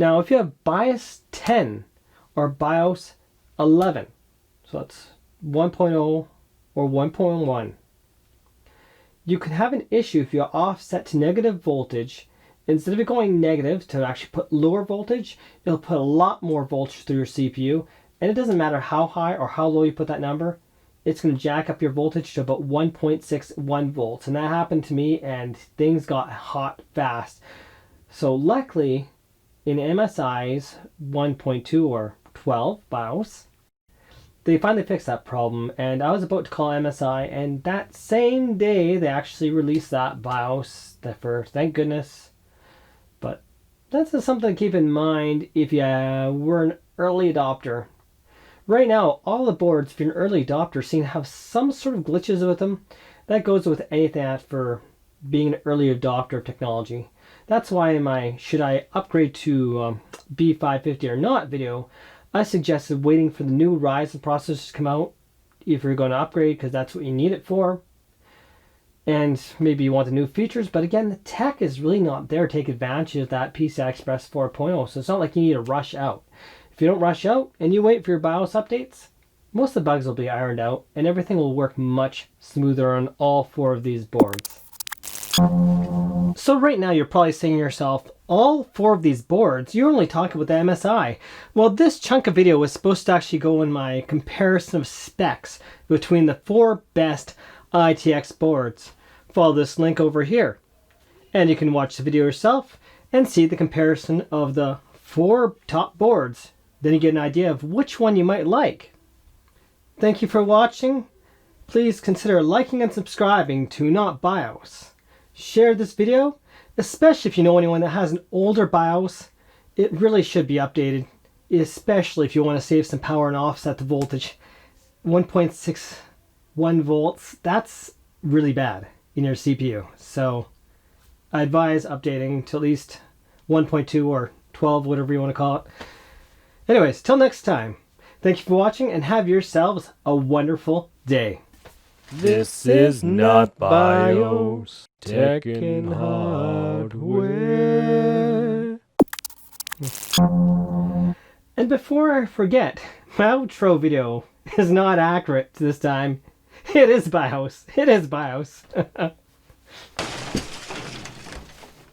Now if you have BIOS 10 or BIOS 11, so that's 1.0 or 1.1, you can have an issue if you offset to negative voltage. Instead of it going negative to actually put lower voltage, it'll put a lot more voltage through your CPU, and it doesn't matter how high or how low you put that number, it's going to jack up your voltage to about 1.61 volts. And that happened to me, and things got hot fast. So luckily, in MSI's 1.2 or 12 BIOS, they finally fixed that problem, and I was about to call MSI, and that same day they actually released that BIOS for, thank goodness. But that's just something to keep in mind if you were an early adopter. Right now, all the boards, if you're an early adopter, seem to have some sort of glitches with them. That goes with anything for being an early adopter of technology. That's why in my should I upgrade to B550 or not video, I suggested waiting for the new Ryzen processors to come out if you're going to upgrade, because that's what you need it for. And maybe you want the new features, but again, the tech is really not there to take advantage of that PCI Express 4.0, so it's not like you need to rush out. If you don't rush out and you wait for your BIOS updates, most of the bugs will be ironed out and everything will work much smoother on all four of these boards. So right now you're probably saying to yourself, all four of these boards, you're only talking about the MSI. Well, this chunk of video was supposed to actually go in my comparison of specs between the four best ITX boards. Follow this link over here and you can watch the video yourself and see the comparison of the four top boards. Then you get an idea of which one you might like. Thank you for watching. Please consider liking and subscribing to Not BIOS. Share this video, especially if you know anyone that has an older BIOS. It really should be updated, especially if you want to save some power and offset the voltage. 1.61 volts, that's really bad in your CPU. So I advise updating to at least 1.2 or 12, whatever you want to call it. Anyways, till next time, thank you for watching and have yourselves a wonderful day. This is Not BIOS, Tech and Hardware. And before I forget, my outro video is not accurate this time. It is BIOS. It is BIOS.